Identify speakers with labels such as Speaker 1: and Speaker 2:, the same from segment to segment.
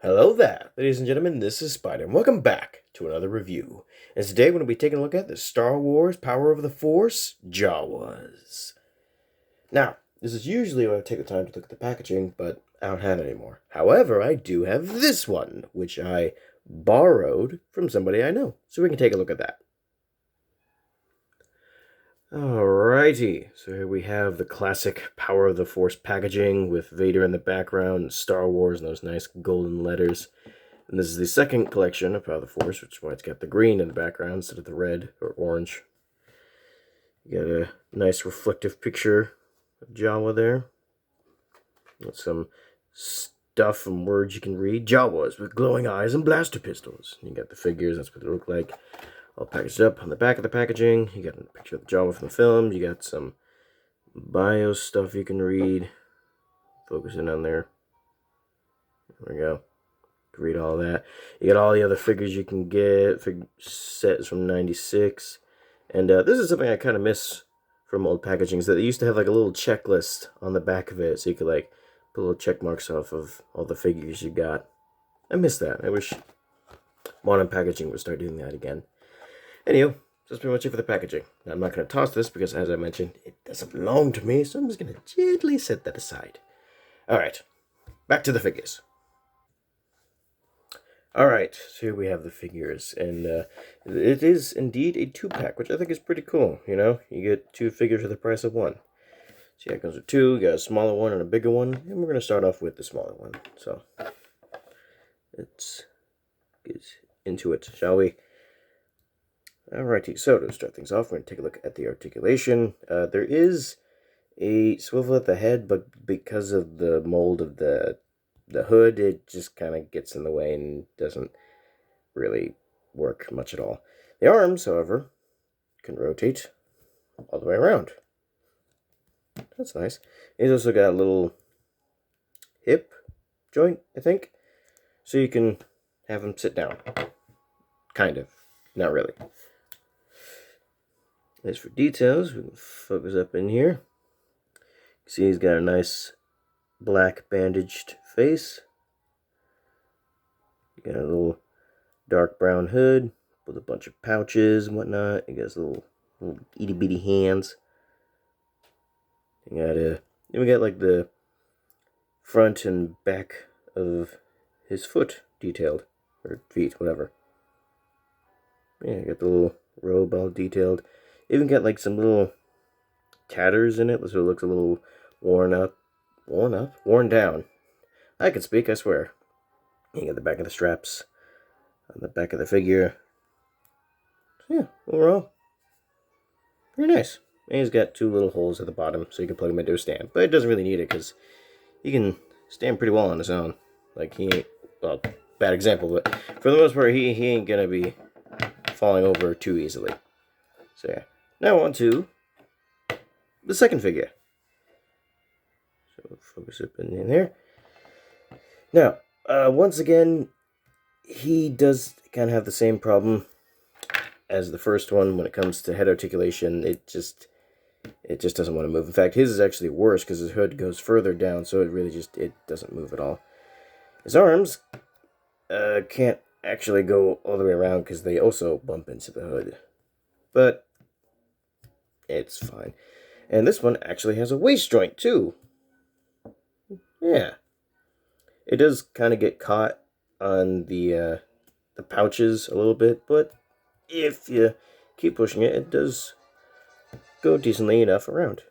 Speaker 1: Hello there, ladies and gentlemen, this is Spider, and welcome back to another review. And today we're going to be taking a look at the Star Wars Power of the Force Jawas. Now, this is usually when I take the time to look at the packaging, but I don't have it anymore. However, I do have this one, which I borrowed from somebody I know, so we can take a look at that. Alrighty, so here we have the classic Power of the Force packaging with Vader in the background and Star Wars and those nice golden letters. And this is the second collection of Power of the Force, which is why it's got the green in the background instead of the red or orange. You got a nice reflective picture of Jawa there. With some stuff and words you can read. Jawas with glowing eyes and blaster pistols. You got the figures, that's what they look like. All packaged up on the back of the packaging. You got a picture of the Jawa from the film. You got some bio stuff you can read. Focusing on there. There we go. You can read all that. You got all the other figures you can get. Sets from '96. And this is something I kind of miss from old packaging. Is that they used to have like a little checklist on the back of it. So you could like put little check marks off of all the figures you got. I miss that. I wish modern packaging would start doing that again. Anywho, that's pretty much it for the packaging. Now, I'm not going to toss this because, as I mentioned, it doesn't belong to me, so I'm just going to gently set that aside. Alright, back to the figures. Alright, so here we have the figures, and it is indeed a 2-pack, which I think is pretty cool, you know? You get 2 figures for the price of 1. So yeah, it comes with 2, you got a smaller one and a bigger one, and we're going to start off with the smaller one. So, let's get into it, shall we? Alrighty, so to start things off, we're going to take a look at the articulation. There is a swivel at the head, but because of the mold of the hood, it just kind of gets in the way and doesn't really work much at all. The arms, however, can rotate all the way around. That's nice. He's also got a little hip joint, I think, so you can have him sit down. Kind of. Not really. As for details, we can focus up in here. You see he's got a nice black bandaged face. You got a little dark brown hood with a bunch of pouches and whatnot. He got his little itty bitty hands. You got like the front and back of his foot detailed, or feet, whatever. Yeah, you got the little robe all detailed. Even got like some little tatters in it, so it looks a little worn down. I can speak, I swear. You got the back of the straps on the back of the figure. So yeah, overall, very nice. And he's got 2 little holes at the bottom, so you can plug him into a stand. But it doesn't really need it, because he can stand pretty well on his own. Like, he ain't, well, bad example, but for the most part, he ain't gonna be falling over too easily. So yeah. Now on to the second figure. So focus up in there. Now, once again, he does kind of have the same problem as the first one when it comes to head articulation. It just doesn't want to move. In fact, his is actually worse because his hood goes further down, so it doesn't move at all. His arms can't actually go all the way around because they also bump into the hood. But it's fine. And this one actually has a waist joint too. Yeah. It does kind of get caught on the pouches a little bit, but if you keep pushing it, it does go decently enough around.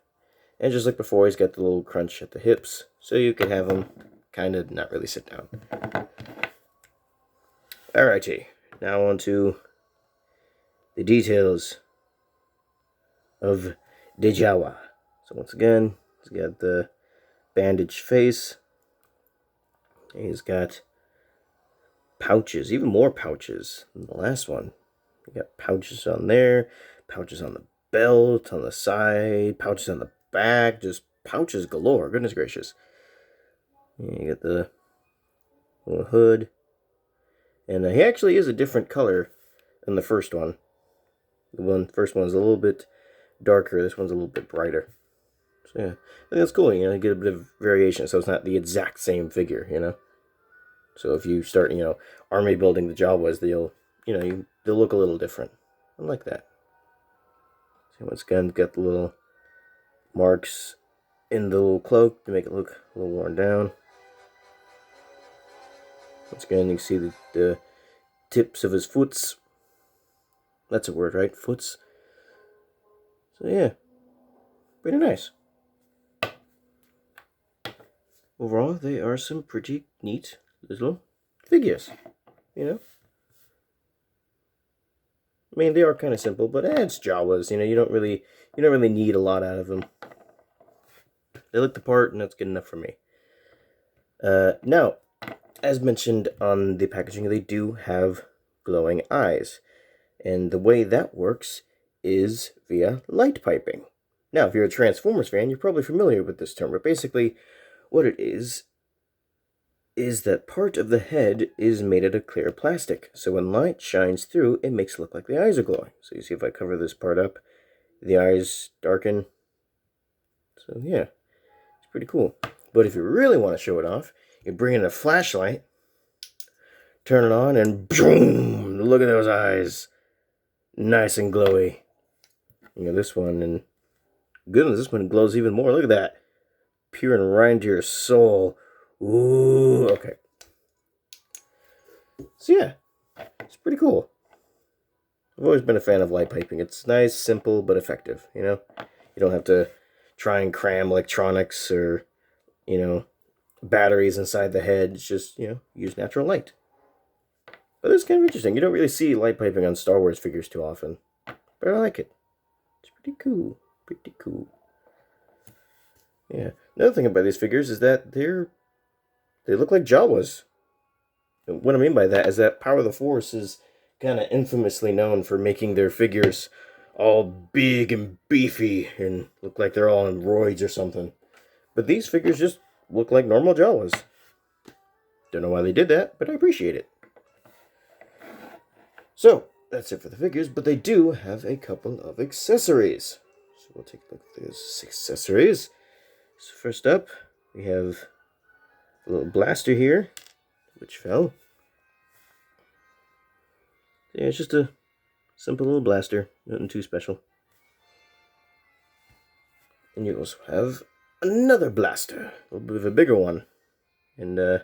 Speaker 1: And just like before, he's got the little crunch at the hips, so you can have him kind of not really sit down. Alrighty, now on to the details of the Jawa. So once again, he's got the bandaged face. He's got pouches, even more pouches than the last one. You got pouches on there, pouches on the belt, on the side, pouches on the back, just pouches galore, goodness gracious. And you got the little hood. And he actually is a different color than the first one. The first one's a little bit darker, this one's a little bit brighter. So yeah, I think that's cool, you know, you get a bit of variation, so it's not the exact same figure, you know. So if you start, army building the Jawas, they'll look a little different. I like that. See, once again, got the little marks in the little cloak to make it look a little worn down. Once again, you can see the tips of his foots. That's a word, right? Foots. So yeah, pretty nice. Overall, they are some pretty neat little figures, I mean, they are kind of simple, but it's Jawas. You don't really need a lot out of them. They look the part, and that's good enough for me. Now, as mentioned on the packaging, they do have glowing eyes, and the way that works is via light piping. Now, if you're a Transformers fan, you're probably familiar with this term, but basically, what it is that part of the head is made out of clear plastic. So when light shines through, it makes it look like the eyes are glowing. So you see if I cover this part up, the eyes darken. So yeah, it's pretty cool. But if you really want to show it off, you bring in a flashlight, turn it on, and boom! Look at those eyes. Nice and glowy. This one, and goodness, this one glows even more. Look at that. Peering right into your soul. Ooh, okay. So yeah, it's pretty cool. I've always been a fan of light piping. It's nice, simple, but effective, You don't have to try and cram electronics or, batteries inside the head. It's just, use natural light. But it's kind of interesting. You don't really see light piping on Star Wars figures too often. But I like it. It's pretty cool. Pretty cool. Yeah. Another thing about these figures is that they look like Jawas. And what I mean by that is that Power of the Force is kind of infamously known for making their figures all big and beefy and look like they're all in roids or something. But these figures just look like normal Jawas. Don't know why they did that, but I appreciate it. So, that's it for the figures, but they do have a couple of accessories. So we'll take a look at those accessories. So first up, we have a little blaster here, which fell. Yeah, it's just a simple little blaster, nothing too special. And you also have another blaster, a little bit of a bigger one. And if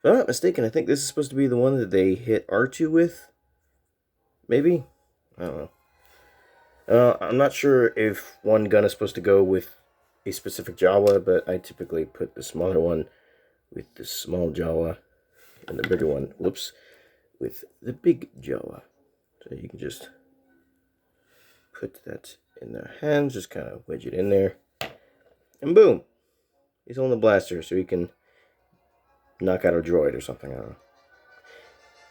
Speaker 1: I'm not mistaken, I think this is supposed to be the one that they hit R2 with. Maybe? I don't know. I'm not sure if one gun is supposed to go with a specific Jawa, but I typically put the smaller one with the small Jawa and the bigger one, whoops, with the big Jawa. So you can just put that in their hands, just kind of wedge it in there, and boom! He's holding the blaster so he can knock out a droid or something, I don't know.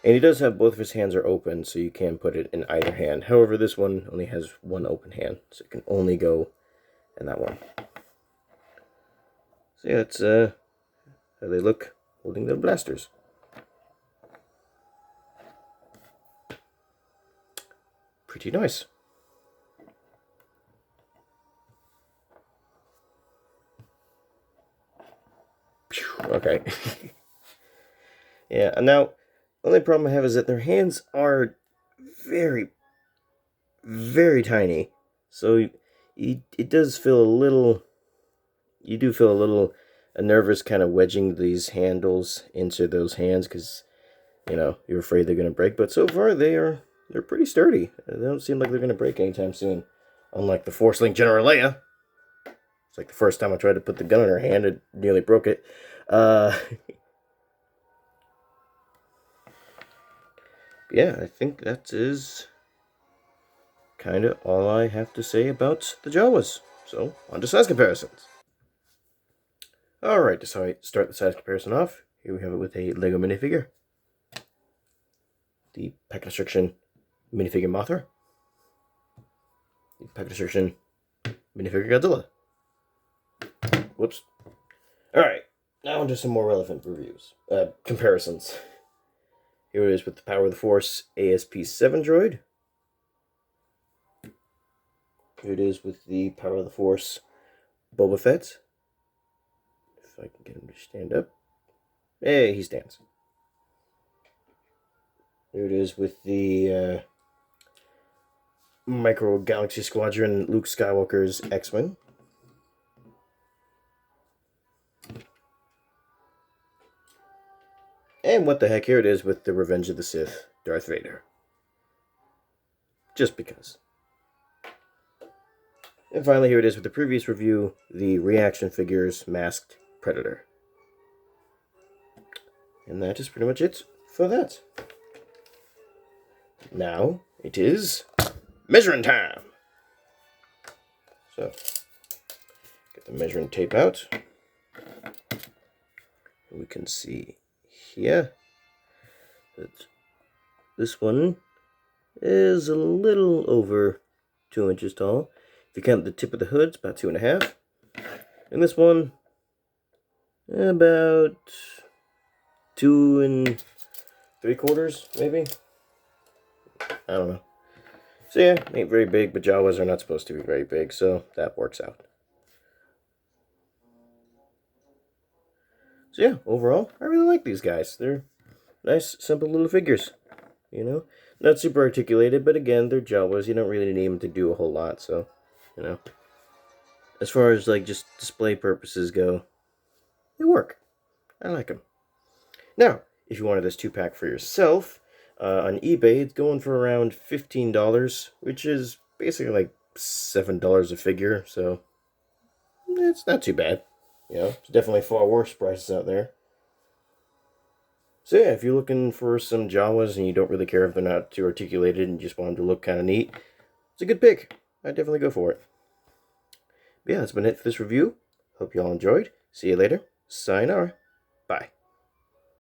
Speaker 1: And he does have both of his hands are open, so you can put it in either hand. However, this one only has one open hand, so it can only go in that one. So yeah, that's how they look holding their blasters. Pretty nice. Okay. Yeah, and now, the only problem I have is that their hands are very, very tiny. So it does feel a little, you do feel a little nervous kind of wedging these handles into those hands because, you're afraid they're going to break. But so far, they're pretty sturdy. They don't seem like they're going to break anytime soon. Unlike the Force Link General Leia. It's like the first time I tried to put the gun in her hand, it nearly broke it. Yeah, I think that is kind of all I have to say about the Jawas. So, on to size comparisons. Alright, to start the size comparison off, here we have it with a LEGO minifigure. The Pack Destruction minifigure Mothra. The Pack Destruction minifigure Godzilla. Whoops. Alright, now onto some more relevant reviews. Comparisons. Here it is with the Power of the Force ASP-7 droid. Here it is with the Power of the Force Boba Fett. If I can get him to stand up. Hey, he stands. Here it is with the Micro Galaxy Squadron Luke Skywalker's X-Wing. And what the heck, here it is with the Revenge of the Sith Darth Vader. Just because. And finally, here it is with the previous review, the Reaction Figures Masked Predator. And that is pretty much it for that. Now, it is measuring time! So, get the measuring tape out. We can see here that this one is a little over 2 inches tall. If you count the tip of the hood, it's about 2.5. And this one, about 2 3/4, maybe? I don't know. So yeah, ain't very big, but Jawas are not supposed to be very big, so that works out. So yeah, overall, I really like these guys. They're nice, simple little figures, you know? Not super articulated, but again, they're Jawas. You don't really need them to do a whole lot, so, you know. As far as, like, just display purposes go, they work. I like them. Now, if you wanted this 2-pack for yourself, on eBay, it's going for around $15, which is basically like $7 a figure, so it's not too bad. You know, there's definitely far worse prices out there. So yeah, if you're looking for some Jawas and you don't really care if they're not too articulated and just want them to look kind of neat, it's a good pick. I'd definitely go for it. But yeah, that's been it for this review. Hope you all enjoyed. See you later. Sayonara.